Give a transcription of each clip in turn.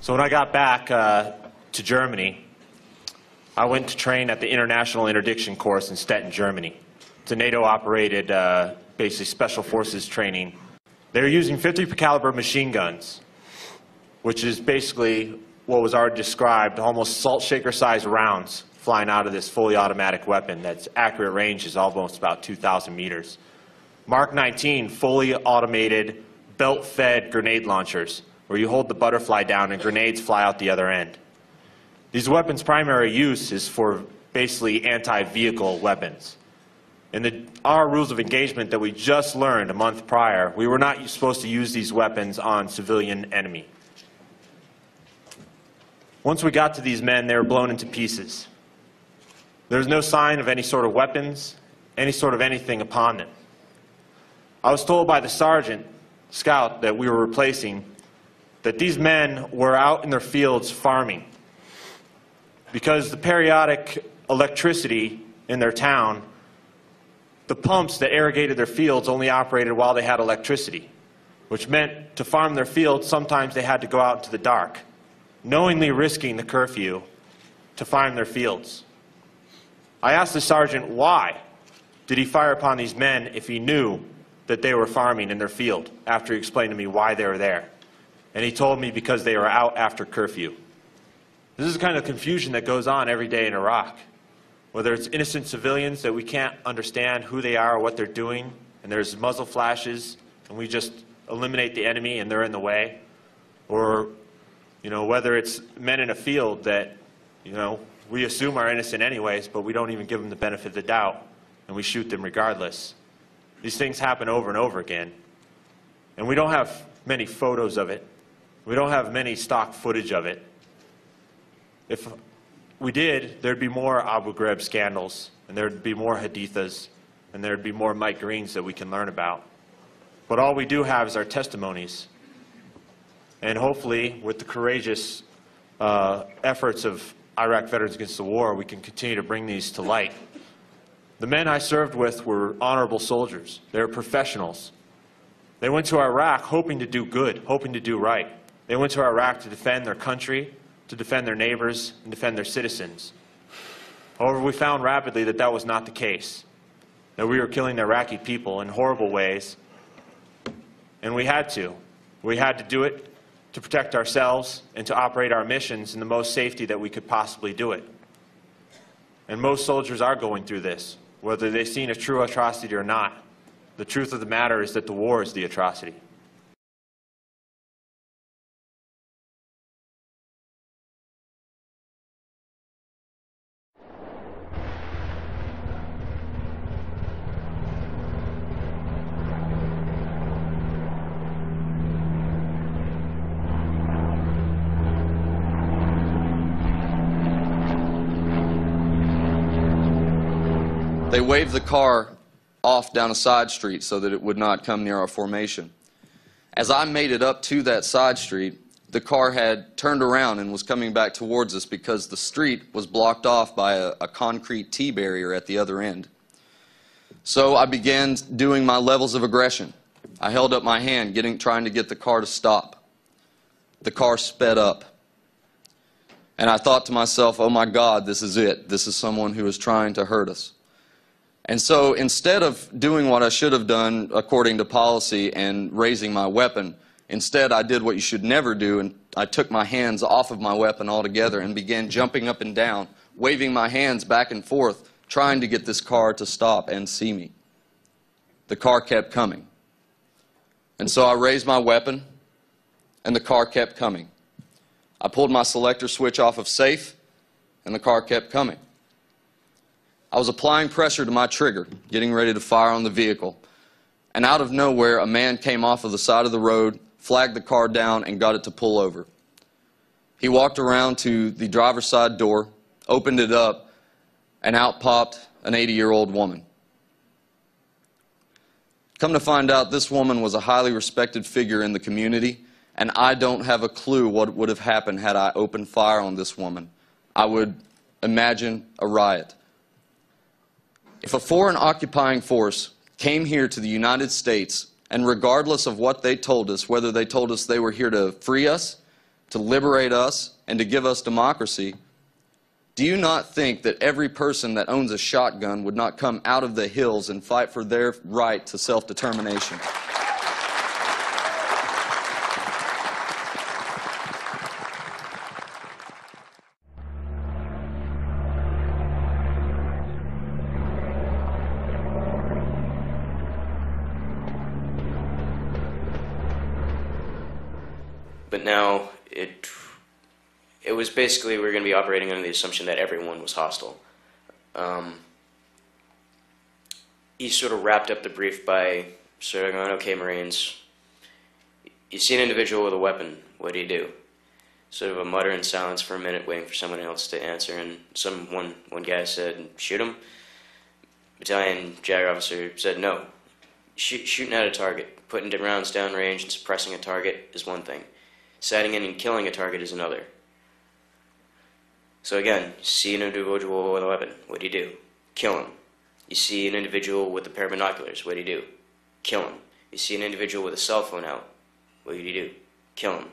So when I got back to Germany, I went to train at the International Interdiction Course in Stettin, Germany. It's a NATO-operated, basically special forces training. They were using 50 caliber machine guns, which is basically what was already described, almost salt shaker-sized rounds flying out of this fully automatic weapon that's accurate range is almost about 2,000 meters. Mark 19 fully automated, belt-fed grenade launchers, where you hold the butterfly down and grenades fly out the other end. These weapons' primary use is for basically anti-vehicle weapons. In our rules of engagement that we just learned a month prior, we were not supposed to use these weapons on civilian enemy. Once we got to these men, they were blown into pieces. There was no sign of any sort of weapons, any sort of anything upon them. I was told by the sergeant, scout, that we were replacing, that these men were out in their fields farming. Because the periodic electricity in their town, the pumps that irrigated their fields only operated while they had electricity, which meant to farm their fields, sometimes they had to go out into the dark, knowingly risking the curfew to farm their fields. I asked the sergeant why did he fire upon these men if he knew that they were farming in their field, after he explained to me why they were there. And he told me because they were out after curfew. This is the kind of confusion that goes on every day in Iraq. Whether it's innocent civilians that we can't understand who they are or what they're doing, and there's muzzle flashes, and we just eliminate the enemy and they're in the way. Or, whether it's men in a field that, we assume are innocent anyways, but we don't even give them the benefit of the doubt, and we shoot them regardless. These things happen over and over again. And we don't have many photos of it. We don't have many stock footage of it. If we did, there'd be more Abu Ghraib scandals, and there'd be more Hadithas, and there'd be more Mike Greens that we can learn about. But all we do have is our testimonies. And hopefully, with the courageous efforts of Iraq Veterans Against the War, we can continue to bring these to light. The men I served with were honorable soldiers. They were professionals. They went to Iraq hoping to do good, hoping to do right. They went to Iraq to defend their country, to defend their neighbors, and defend their citizens. However, we found rapidly that that was not the case, that we were killing the Iraqi people in horrible ways, and we had to. We had to do it to protect ourselves and to operate our missions in the most safety that we could possibly do it. And most soldiers are going through this, whether they've seen a true atrocity or not. The truth of the matter is that the war is the atrocity. They waved the car off down a side street so that it would not come near our formation. As I made it up to that side street, the car had turned around and was coming back towards us because the street was blocked off by a concrete T-barrier at the other end. So I began doing my levels of aggression. I held up my hand, trying to get the car to stop. The car sped up. And I thought to myself, oh my God, this is it. This is someone who is trying to hurt us. And so instead of doing what I should have done according to policy and raising my weapon, instead I did what you should never do, and I took my hands off of my weapon altogether and began jumping up and down, waving my hands back and forth, trying to get this car to stop and see me. The car kept coming. And so I raised my weapon, and the car kept coming. I pulled my selector switch off of safe, and the car kept coming. I was applying pressure to my trigger, getting ready to fire on the vehicle, and out of nowhere a man came off of the side of the road, flagged the car down, and got it to pull over. He walked around to the driver's side door, opened it up, and out popped an 80-year-old woman. Come to find out, this woman was a highly respected figure in the community, and I don't have a clue what would have happened had I opened fire on this woman. I would imagine a riot. If a foreign occupying force came here to the United States, and regardless of what they told us, whether they told us they were here to free us, to liberate us and to give us democracy, do you not think that every person that owns a shotgun would not come out of the hills and fight for their right to self-determination? But now it was basically we were going to be operating under the assumption that everyone was hostile. He sort of wrapped up the brief by sort of going, "Okay, Marines, you see an individual with a weapon, what do you do?" Sort of a mutter in silence for a minute, waiting for someone else to answer, and one guy said, "Shoot him." Battalion JAG officer said, "No. Shooting at a target, putting rounds downrange and suppressing a target is one thing. Sighting in and killing a target is another." So again, you see an individual with a weapon, what do you do? Kill him. You see an individual with a pair of binoculars, what do you do? Kill him. You see an individual with a cell phone out, what do you do? Kill him.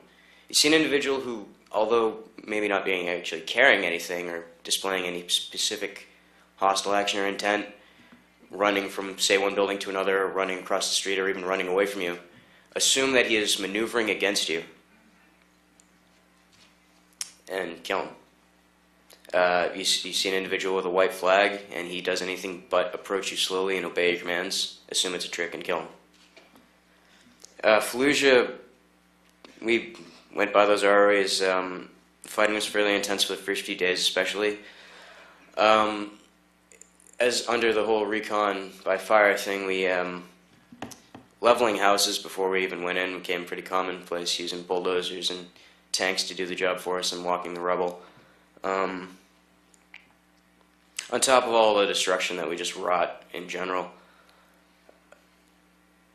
You see an individual who, although maybe not being actually carrying anything or displaying any specific hostile action or intent, running from, say, one building to another, or running across the street, or even running away from you, assume that he is maneuvering against you, and kill him. You see an individual with a white flag, and he does anything but approach you slowly and obey your commands, assume it's a trick and kill him. Fallujah, we went by those ROAs. Fighting was fairly intense for the first few days, especially. As under the whole recon by fire thing, we leveling houses before we even went in became pretty commonplace, using bulldozers and tanks to do the job for us and walking the rubble. On top of all the destruction that we just wrought in general,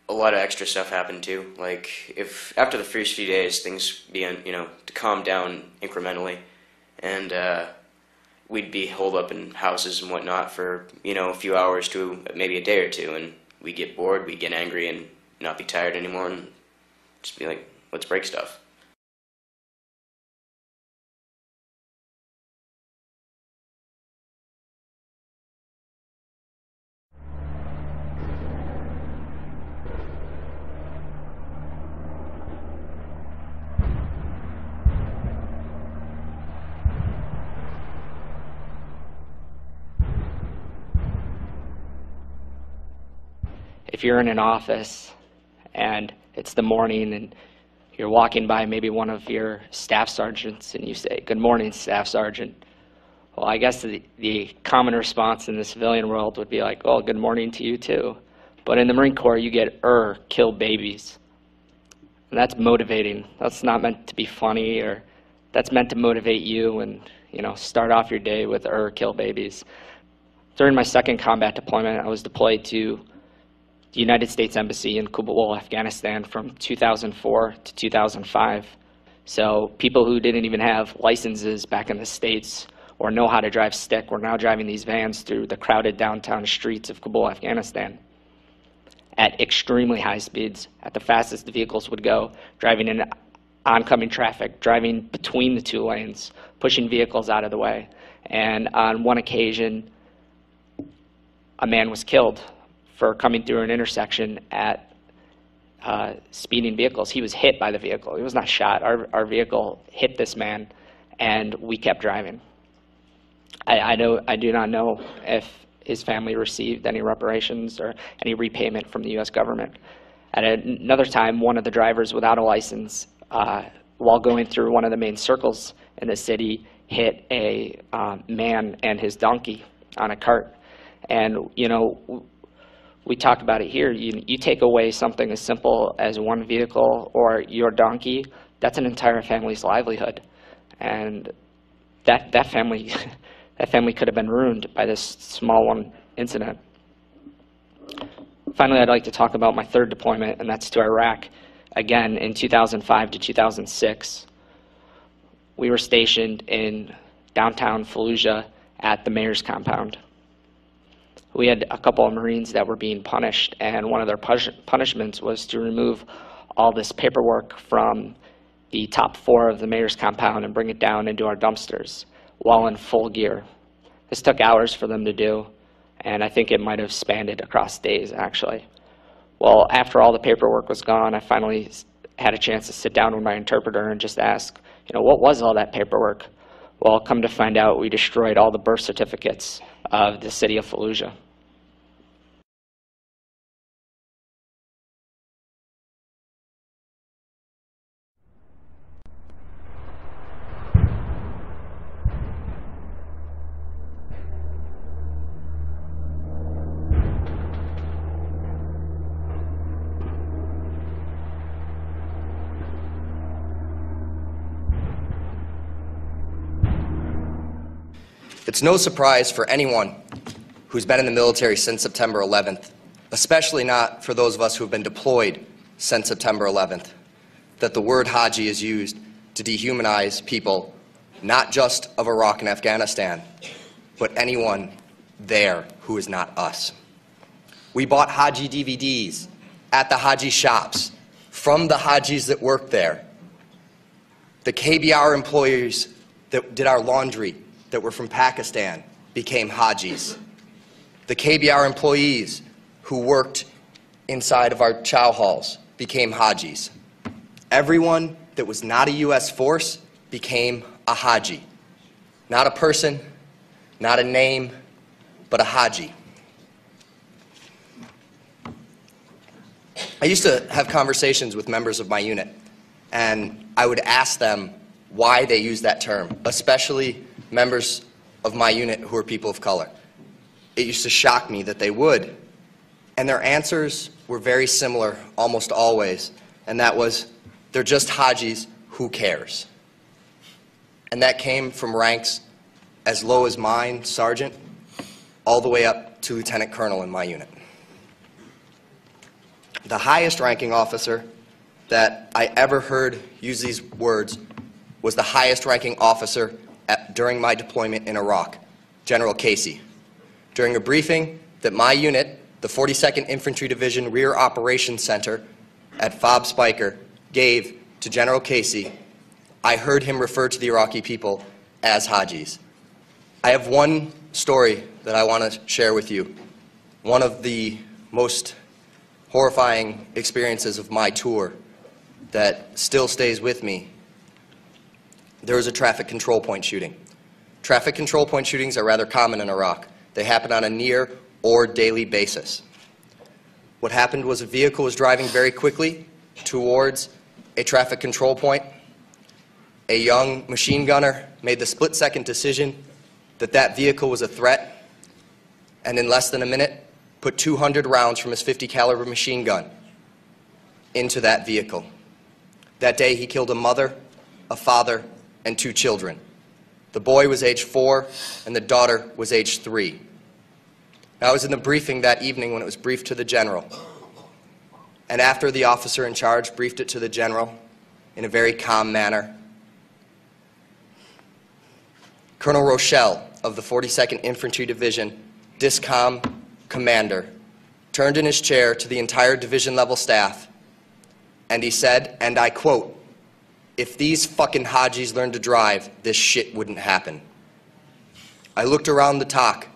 a lot of extra stuff happened too. Like, if after the first few days things began, to calm down incrementally, and we'd be holed up in houses and whatnot for, a few hours to maybe a day or two, and we'd get bored, we'd get angry and not be tired anymore, and just be like, let's break stuff. If you're in an office and it's the morning and you're walking by maybe one of your staff sergeants and you say, "Good morning, Staff Sergeant," well, I guess the common response in the civilian world would be like, "Oh, good morning to you too." But in the Marine Corps, you get kill babies. And that's motivating. That's not meant to be funny, or that's meant to motivate you and, start off your day with kill babies. During my second combat deployment, I was deployed to the United States Embassy in Kabul, Afghanistan from 2004 to 2005. So people who didn't even have licenses back in the States or know how to drive stick were now driving these vans through the crowded downtown streets of Kabul, Afghanistan at extremely high speeds, at the fastest the vehicles would go, driving in oncoming traffic, driving between the two lanes, pushing vehicles out of the way. And on one occasion, a man was killed for coming through an intersection at speeding vehicles. He was hit by the vehicle. He was not shot. Our vehicle hit this man, and we kept driving. I do not know if his family received any reparations or any repayment from the U.S. government. At another time, one of the drivers without a license, while going through one of the main circles in the city, hit a man and his donkey on a cart. And, we talk about it here. You take away something as simple as one vehicle or your donkey, that's an entire family's livelihood. And that family could have been ruined by this small one incident. Finally, I'd like to talk about my third deployment, and that's to Iraq. Again, in 2005 to 2006, we were stationed in downtown Fallujah at the mayor's compound. We had a couple of Marines that were being punished, and one of their punishments was to remove all this paperwork from the top floor of the mayor's compound and bring it down into our dumpsters while in full gear. This took hours for them to do, and I think it might have spanned it across days, actually. Well, after all the paperwork was gone, I finally had a chance to sit down with my interpreter and just ask, what was all that paperwork? Well, come to find out, we destroyed all the birth certificates of the city of Fallujah. It's no surprise for anyone who's been in the military since September 11th, especially not for those of us who have been deployed since September 11th, that the word Haji is used to dehumanize people, not just of Iraq and Afghanistan, but anyone there who is not us. We bought Haji DVDs at the Haji shops from the Hajis that worked there. The KBR employees that did our laundry that were from Pakistan became Hajis. The KBR employees who worked inside of our chow halls became Hajis. Everyone that was not a U.S. force became a Haji. Not a person, not a name, but a Haji. I used to have conversations with members of my unit, and I would ask them why they use that term, especially members of my unit who are people of color. It used to shock me that they would, and their answers were very similar almost always, and that was, they're just Hajis, who cares? And that came from ranks as low as mine, sergeant, all the way up to lieutenant colonel in my unit. The highest ranking officer that I ever heard use these words was the highest ranking officer during my deployment in Iraq, General Casey. During a briefing that my unit, the 42nd Infantry Division Rear Operations Center at FOB Spiker, gave to General Casey, I heard him refer to the Iraqi people as Hajis. I have one story that I want to share with you. One of the most horrifying experiences of my tour that still stays with me. There was a traffic control point shooting. Traffic control point shootings are rather common in Iraq. They happen on a near or daily basis. What happened was a vehicle was driving very quickly towards a traffic control point. A young machine gunner made the split-second decision that that vehicle was a threat, and in less than a minute put 200 rounds from his .50 caliber machine gun into that vehicle. That day he killed a mother, a father, and 2 children. The boy was age 4 and the daughter was age 3. Now, I was in the briefing that evening when it was briefed to the general. And after the officer in charge briefed it to the general in a very calm manner, Colonel Rochelle of the 42nd Infantry Division, DISCOM commander, turned in his chair to the entire division level staff and he said, and I quote, "If these fucking Hajis learned to drive, this shit wouldn't happen." I looked around the TOC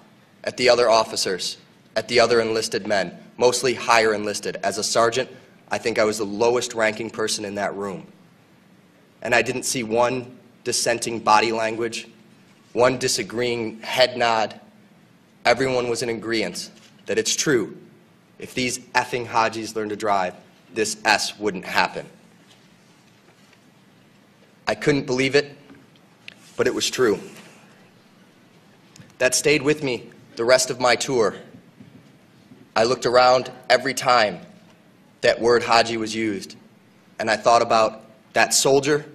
at the other officers, at the other enlisted men, mostly higher enlisted. As a sergeant, I think I was the lowest ranking person in that room. And I didn't see one dissenting body language, one disagreeing head nod. Everyone was in agreement that it's true. If these effing Hajis learned to drive, this S wouldn't happen. I couldn't believe it, but it was true. That stayed with me the rest of my tour. I looked around every time that word Haji was used, and I thought about that soldier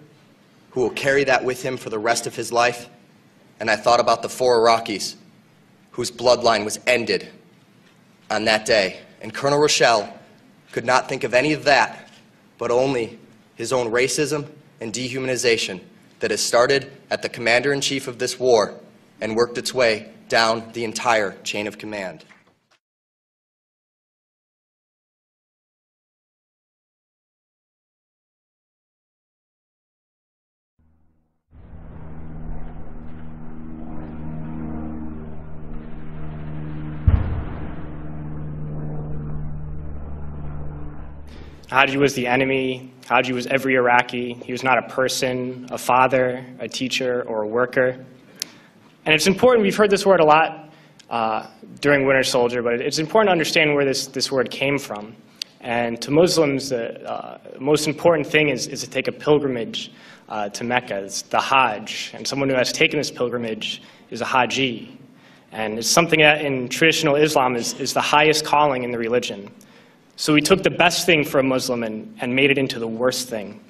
who will carry that with him for the rest of his life, and I thought about the 4 Iraqis whose bloodline was ended on that day. And Colonel Rochelle could not think of any of that, but only his own racism and dehumanization that has started at the commander-in-chief of this war and worked its way down the entire chain of command. Haji was the enemy. Haji was every Iraqi. He was not a person, a father, a teacher, or a worker. And it's important, we've heard this word a lot during Winter Soldier, but it's important to understand where this word came from. And to Muslims, the most important thing is to take a pilgrimage to Mecca. It's the Hajj. And someone who has taken this pilgrimage is a Haji. And it's something that in traditional Islam is the highest calling in the religion. So we took the best thing for a Muslim and made it into the worst thing.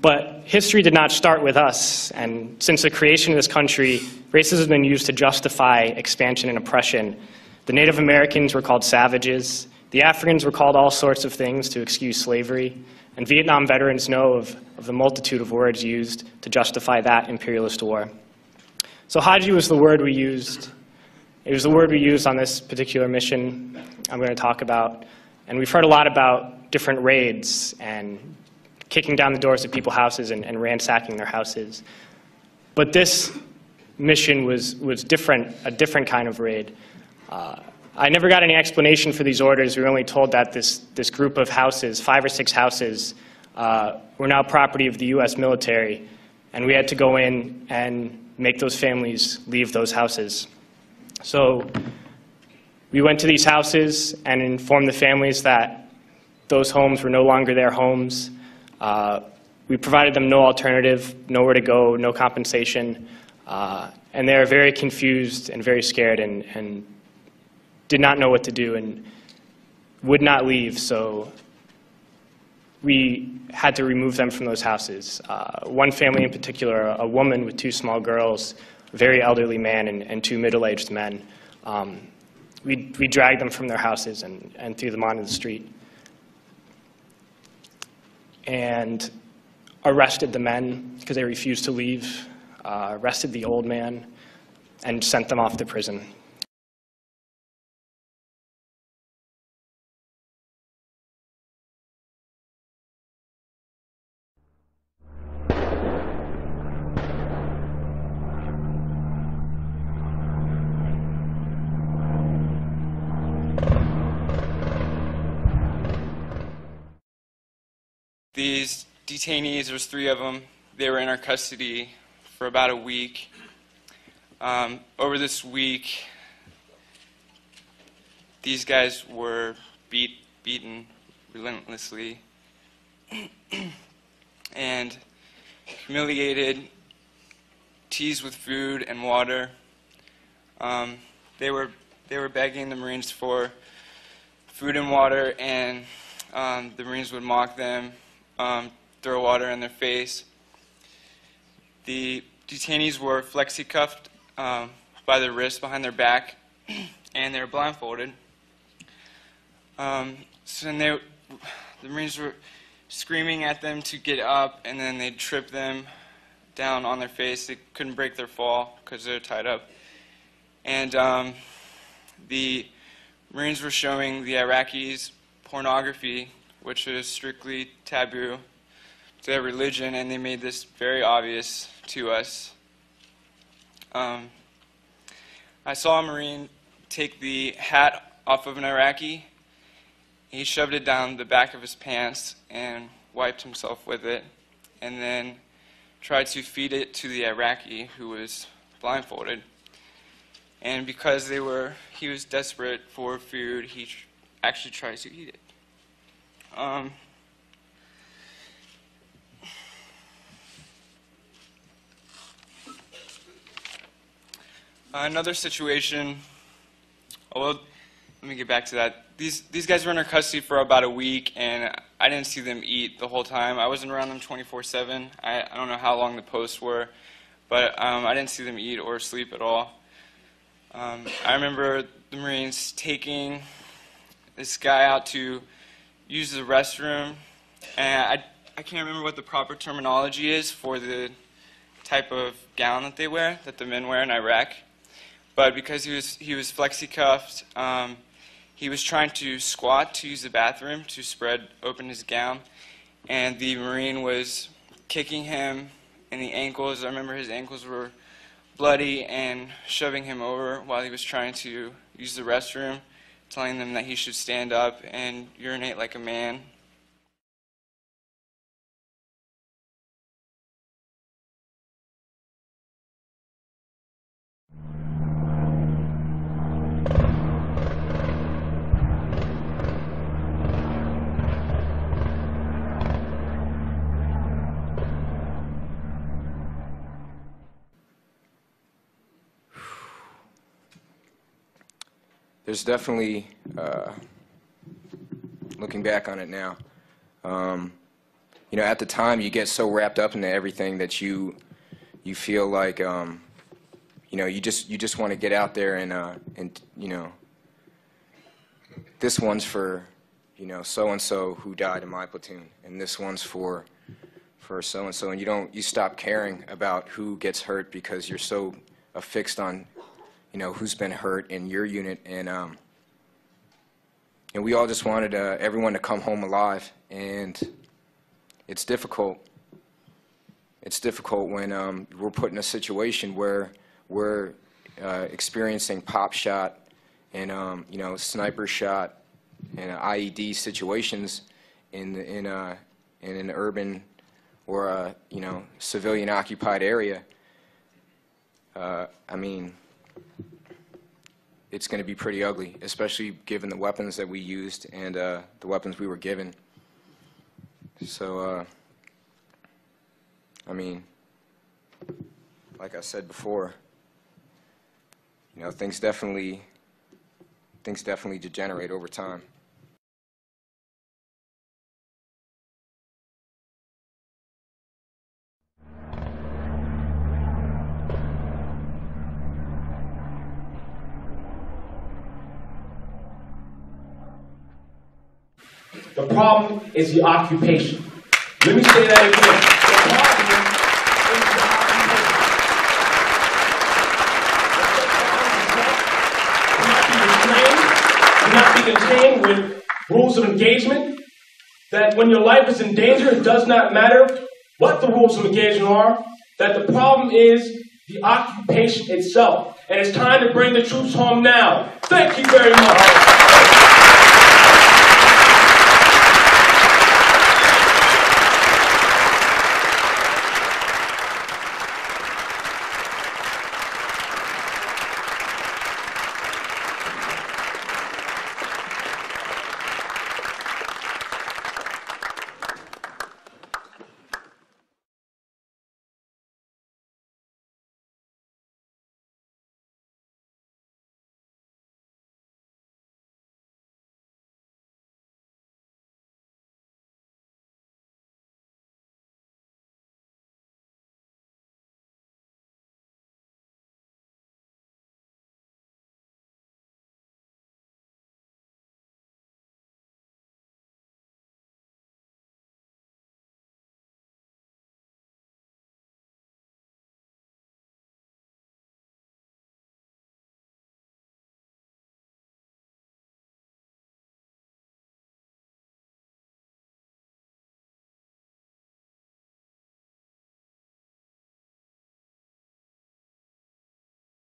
But history did not start with us, and since the creation of this country, racism has been used to justify expansion and oppression. The Native Americans were called savages, the Africans were called all sorts of things to excuse slavery, and Vietnam veterans know of the multitude of words used to justify that imperialist war. So Haji was the word we used. It was the word we used on this particular mission I'm going to talk about. And we've heard a lot about different raids and kicking down the doors of people's houses and ransacking their houses. But this mission was different, a different kind of raid. I never got any explanation for these orders. We were only told that this group of houses, 5 or 6 houses, were now property of the US military, and we had to go in and make those families leave those houses. So we went to these houses and informed the families that those homes were no longer their homes. We provided them no alternative, nowhere to go, no compensation, and they were very confused and very scared and did not know what to do and would not leave, so we had to remove them from those houses. One family in particular, a woman with 2 small girls, a very elderly man and 2 middle-aged men, we dragged them from their houses and threw them onto the street. And arrested the men because they refused to leave, arrested the old man, and sent them off to prison. These detainees, there's 3 of them, they were in our custody for about a week. Over this week, these guys were beaten relentlessly and humiliated, teased with food and water. They were begging the Marines for food and water, and the Marines would mock them, throw water in their face. The detainees were flexi-cuffed by their wrists behind their back, and they were blindfolded. So then the Marines were screaming at them to get up, and then they'd trip them down on their face. They couldn't break their fall because they're tied up. And the Marines were showing the Iraqis pornography, which was strictly taboo to their religion, and they made this very obvious to us. I saw a Marine take the hat off of an Iraqi. He shoved it down the back of his pants and wiped himself with it, and then tried to feed it to the Iraqi who was blindfolded. And because he was desperate for food, he actually tried to eat it. Another situation, well, let me get back to that. These guys were in our custody for about a week, and I didn't see them eat the whole time. I wasn't around them 24/7. I don't know how long the posts were, but I didn't see them eat or sleep at all. I remember the Marines taking this guy out to use the restroom, and I can't remember what the proper terminology is for the type of gown that they wear, that the men wear in Iraq. But because he was flexi-cuffed, he was trying to squat to use the bathroom to spread open his gown, and the Marine was kicking him in the ankles. I remember his ankles were bloody and shoving him over while he was trying to use the restroom, telling them that he should stand up and urinate like a man. there's definitely, looking back on it now, you know, at the time you get so wrapped up into everything that you feel like, you know, you just want to get out there and you know, this one's for, you know, so-and-so who died in my platoon, and this one's for so-and-so, and you stop caring about who gets hurt because you're so affixed on, you know, who's been hurt in your unit, and we all just wanted everyone to come home alive, and it's difficult. It's difficult when we're put in a situation where we're experiencing pop shot and you know, sniper shot and IED situations in an urban or a, you know, civilian occupied area. I mean, it's going to be pretty ugly, especially given the weapons that we used and the weapons we were given. So, I mean, like I said before, you know, things definitely degenerate over time. The problem is the occupation. Let me say that again. The problem is not being trained with rules of engagement, that when your life is in danger, it does not matter what the rules of engagement are, that the problem is the occupation itself. And it's time to bring the troops home now. Thank you very much.